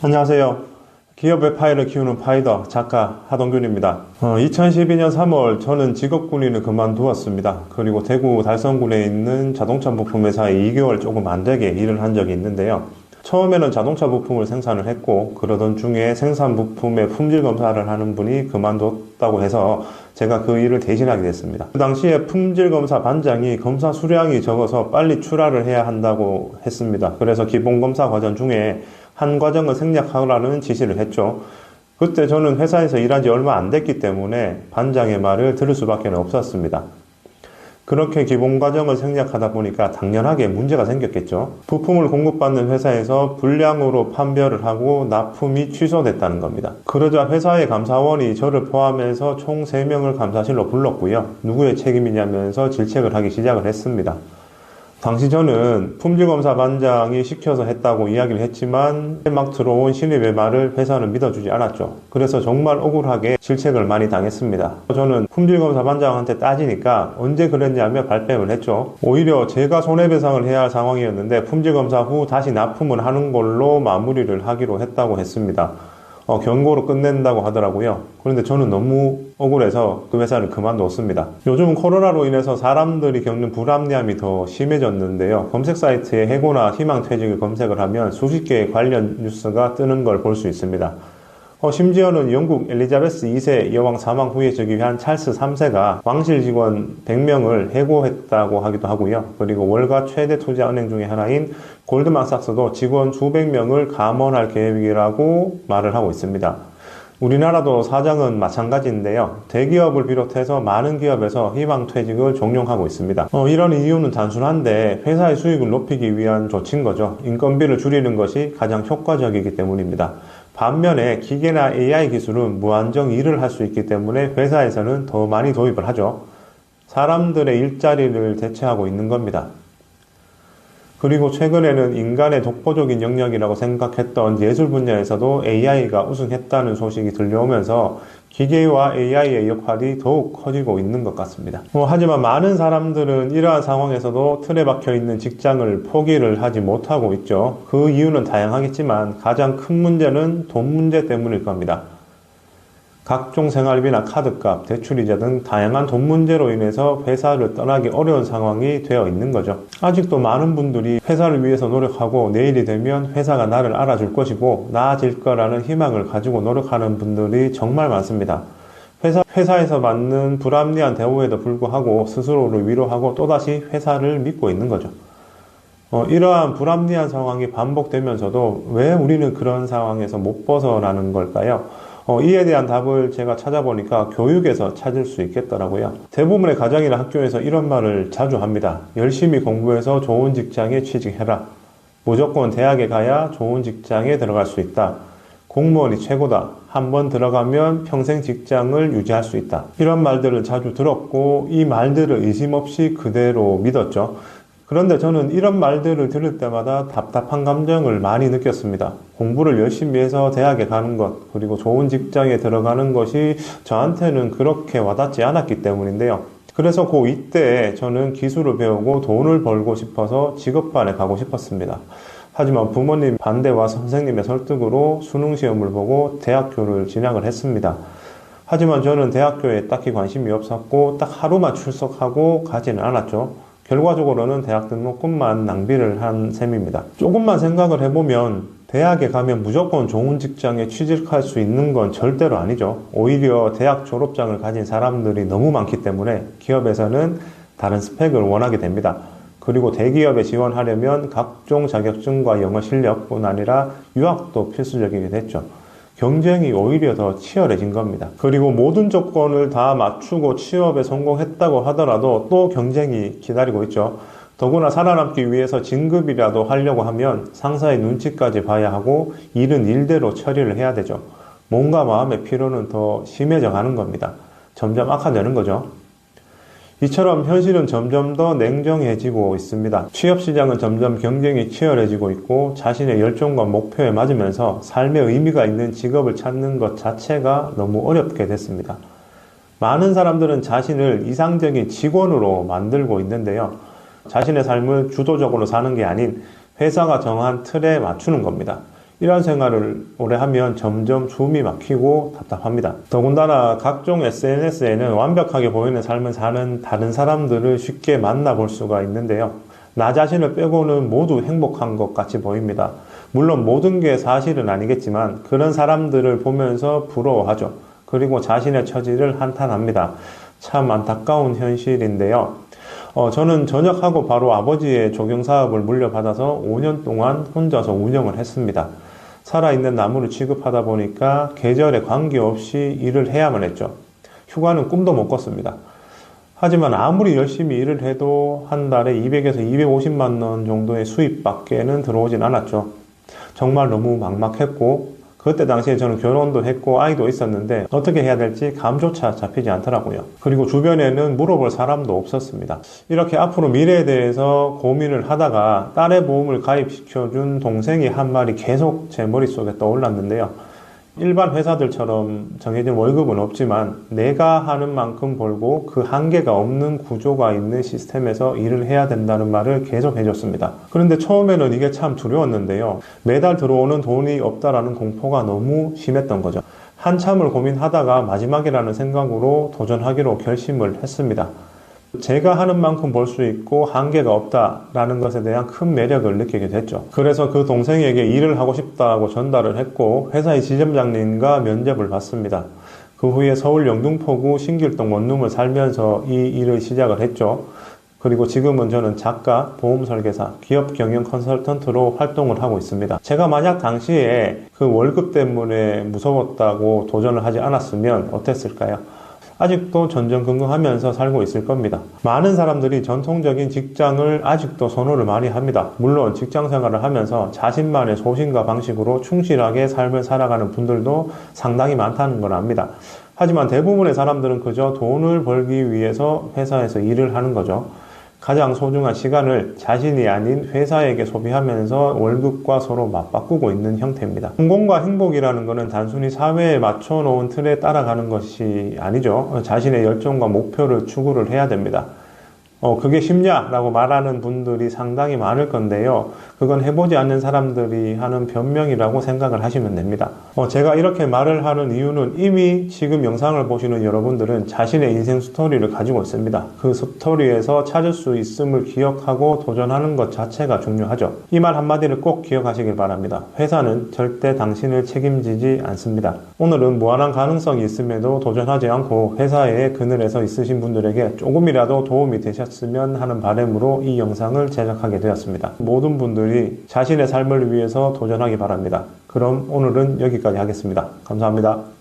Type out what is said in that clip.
안녕하세요. 기업의 파이를 키우는 파이더 작가 하동균입니다. 2012년 3월 저는 직업군인을 그만두었습니다. 그리고 대구 달성군에 있는 자동차 부품 회사에 2개월 조금 안 되게 일을 한 적이 있는데요. 처음에는 자동차 부품을 생산을 했고 그러던 중에 생산 부품의 품질 검사를 하는 분이 그만뒀다고 해서 제가 그 일을 대신하게 됐습니다. 그 당시에 품질 검사 반장이 검사 수량이 적어서 빨리 출하를 해야 한다고 했습니다. 그래서 기본 검사 과정 중에 한 과정을 생략하라는 지시를 했죠. 그때 저는 회사에서 일한 지 얼마 안 됐기 때문에 반장의 말을 들을 수밖에 없었습니다. 그렇게 기본 과정을 생략하다 보니까 당연하게 문제가 생겼겠죠. 부품을 공급받는 회사에서 불량으로 판별을 하고 납품이 취소됐다는 겁니다. 그러자 회사의 감사원이 저를 포함해서 총 3명을 감사실로 불렀고요. 누구의 책임이냐면서 질책을 하기 시작을 했습니다. 당시 저는 품질검사 반장이 시켜서 했다고 이야기를 했지만 막 들어온 신입의 말을 회사는 믿어주지 않았죠. 그래서 정말 억울하게 질책을 많이 당했습니다. 저는 품질검사 반장한테 따지니까 언제 그랬냐며 발뺌을 했죠. 오히려 제가 손해배상을 해야 할 상황이었는데 품질검사 후 다시 납품을 하는 걸로 마무리를 하기로 했다고 했습니다. 경고로 끝낸다고 하더라고요. 그런데 저는 너무 억울해서 그 회사를 그만뒀습니다. 요즘 코로나로 인해서 사람들이 겪는 불합리함이 더 심해졌는데요. 검색 사이트에 해고나 희망퇴직을 검색을 하면 수십 개의 관련 뉴스가 뜨는 걸 볼 수 있습니다. 심지어는 영국 엘리자베스 2세 여왕 사망 후에 즉위한 찰스 3세가 왕실 직원 100명을 해고했다고 하기도 하고요. 그리고 월가 최대 투자 은행 중에 하나인 골드만삭스도 직원 수백 명을 감원할 계획이라고 말을 하고 있습니다. 우리나라도 사정은 마찬가지인데요. 대기업을 비롯해서 많은 기업에서 희망퇴직을 종용하고 있습니다. 이런 이유는 단순한데 회사의 수익을 높이기 위한 조치인 거죠. 인건비를 줄이는 것이 가장 효과적이기 때문입니다. 반면에 기계나 AI 기술은 무한정 일을 할 수 있기 때문에 회사에서는 더 많이 도입을 하죠. 사람들의 일자리를 대체하고 있는 겁니다. 그리고 최근에는 인간의 독보적인 영역이라고 생각했던 예술 분야에서도 AI가 우승했다는 소식이 들려오면서 기계와 AI의 역할이 더욱 커지고 있는 것 같습니다. 하지만 많은 사람들은 이러한 상황에서도 틀에 박혀 있는 직장을 포기를 하지 못하고 있죠. 그 이유는 다양하겠지만 가장 큰 문제는 돈 문제 때문일 겁니다. 각종 생활비나 카드값, 대출이자 등 다양한 돈 문제로 인해서 회사를 떠나기 어려운 상황이 되어 있는 거죠. 아직도 많은 분들이 회사를 위해서 노력하고 내일이 되면 회사가 나를 알아줄 것이고 나아질 거라는 희망을 가지고 노력하는 분들이 정말 많습니다. 회사에서 받는 불합리한 대우에도 불구하고 스스로를 위로하고 또다시 회사를 믿고 있는 거죠. 이러한 불합리한 상황이 반복되면서도 왜 우리는 그런 상황에서 못 벗어나는 걸까요? 이에 대한 답을 제가 찾아보니까 교육에서 찾을 수 있겠더라고요. 대부분의 가정이나 학교에서 이런 말을 자주 합니다. 열심히 공부해서 좋은 직장에 취직해라. 무조건 대학에 가야 좋은 직장에 들어갈 수 있다. 공무원이 최고다. 한번 들어가면 평생 직장을 유지할 수 있다. 이런 말들을 자주 들었고 이 말들을 의심 없이 그대로 믿었죠. 그런데 저는 이런 말들을 들을 때마다 답답한 감정을 많이 느꼈습니다. 공부를 열심히 해서 대학에 가는 것, 그리고 좋은 직장에 들어가는 것이 저한테는 그렇게 와닿지 않았기 때문인데요. 그래서 고2 때 저는 기술을 배우고 돈을 벌고 싶어서 직업반에 가고 싶었습니다. 하지만 부모님 반대와 선생님의 설득으로 수능시험을 보고 대학교를 진학을 했습니다. 하지만 저는 대학교에 딱히 관심이 없었고 딱 하루만 출석하고 가지는 않았죠. 결과적으로는 대학 등록금만 낭비를 한 셈입니다. 조금만 생각을 해보면 대학에 가면 무조건 좋은 직장에 취직할 수 있는 건 절대로 아니죠. 오히려 대학 졸업장을 가진 사람들이 너무 많기 때문에 기업에서는 다른 스펙을 원하게 됩니다. 그리고 대기업에 지원하려면 각종 자격증과 영어 실력뿐 아니라 유학도 필수적이게 됐죠. 경쟁이 오히려 더 치열해진 겁니다. 그리고 모든 조건을 다 맞추고 취업에 성공했다고 하더라도 또 경쟁이 기다리고 있죠. 더구나 살아남기 위해서 진급이라도 하려고 하면 상사의 눈치까지 봐야 하고 일은 일대로 처리를 해야 되죠. 몸과 마음의 피로는 더 심해져 가는 겁니다. 점점 악화되는 거죠. 이처럼 현실은 점점 더 냉정해지고 있습니다. 취업시장은 점점 경쟁이 치열해지고 있고 자신의 열정과 목표에 맞으면서 삶의 의미가 있는 직업을 찾는 것 자체가 너무 어렵게 됐습니다. 많은 사람들은 자신을 이상적인 직원으로 만들고 있는데요. 자신의 삶을 주도적으로 사는 게 아닌 회사가 정한 틀에 맞추는 겁니다. 이런 생활을 오래 하면 점점 숨이 막히고 답답합니다. 더군다나 각종 SNS에는 완벽하게 보이는 삶을 사는 다른 사람들을 쉽게 만나볼 수가 있는데요. 나 자신을 빼고는 모두 행복한 것 같이 보입니다. 물론 모든 게 사실은 아니겠지만 그런 사람들을 보면서 부러워하죠. 그리고 자신의 처지를 한탄합니다. 참 안타까운 현실인데요. 저는 전역하고 바로 아버지의 조경사업을 물려받아서 5년 동안 혼자서 운영을 했습니다. 살아있는 나무를 취급하다 보니까 계절에 관계없이 일을 해야만 했죠. 휴가는 꿈도 못 꿨습니다. 하지만 아무리 열심히 일을 해도 한 달에 200에서 250만 원 정도의 수입밖에는 들어오진 않았죠. 정말 너무 막막했고 그때 당시에 저는 결혼도 했고 아이도 있었는데 어떻게 해야 될지 감조차 잡히지 않더라고요. 그리고 주변에는 물어볼 사람도 없었습니다. 이렇게 앞으로 미래에 대해서 고민을 하다가 딸의 보험을 가입시켜준 동생이 한 말이 계속 제 머릿속에 떠올랐는데요. 일반 회사들처럼 정해진 월급은 없지만 내가 하는 만큼 벌고 그 한계가 없는 구조가 있는 시스템에서 일을 해야 된다는 말을 계속 해줬습니다. 그런데 처음에는 이게 참 두려웠는데요. 매달 들어오는 돈이 없다라는 공포가 너무 심했던 거죠. 한참을 고민하다가 마지막이라는 생각으로 도전하기로 결심을 했습니다. 제가 하는 만큼 벌 수 있고 한계가 없다라는 것에 대한 큰 매력을 느끼게 됐죠. 그래서 그 동생에게 일을 하고 싶다고 전달을 했고 회사의 지점장님과 면접을 봤습니다. 그 후에 서울 영등포구 신길동 원룸을 살면서 이 일을 시작을 했죠. 그리고 지금은 저는 작가, 보험 설계사, 기업 경영 컨설턴트로 활동을 하고 있습니다. 제가 만약 당시에 그 월급 때문에 무서웠다고 도전을 하지 않았으면 어땠을까요? 아직도 전전긍긍하면서 살고 있을 겁니다. 많은 사람들이 전통적인 직장을 아직도 선호를 많이 합니다. 물론 직장 생활을 하면서 자신만의 소신과 방식으로 충실하게 삶을 살아가는 분들도 상당히 많다는 걸 압니다. 하지만 대부분의 사람들은 그저 돈을 벌기 위해서 회사에서 일을 하는 거죠. 가장 소중한 시간을 자신이 아닌 회사에게 소비하면서 월급과 서로 맞바꾸고 있는 형태입니다. 성공과 행복이라는 것은 단순히 사회에 맞춰놓은 틀에 따라가는 것이 아니죠. 자신의 열정과 목표를 추구를 해야 됩니다. 그게 쉽냐라고 말하는 분들이 상당히 많을 건데요. 그건 해보지 않는 사람들이 하는 변명이라고 생각을 하시면 됩니다. 제가 이렇게 말을 하는 이유는 이미 지금 영상을 보시는 여러분들은 자신의 인생 스토리를 가지고 있습니다. 그 스토리에서 찾을 수 있음을 기억하고 도전하는 것 자체가 중요하죠. 이 말 한마디를 꼭 기억하시길 바랍니다. 회사는 절대 당신을 책임지지 않습니다. 오늘은 무한한 가능성이 있음에도 도전하지 않고 회사의 그늘에서 있으신 분들에게 조금이라도 도움이 되셨으면 하는 바람으로 이 영상을 제작하게 되었습니다. 모든 분들이 자신의 삶을 위해서 도전하기 바랍니다. 그럼 오늘은 여기까지 하겠습니다. 감사합니다.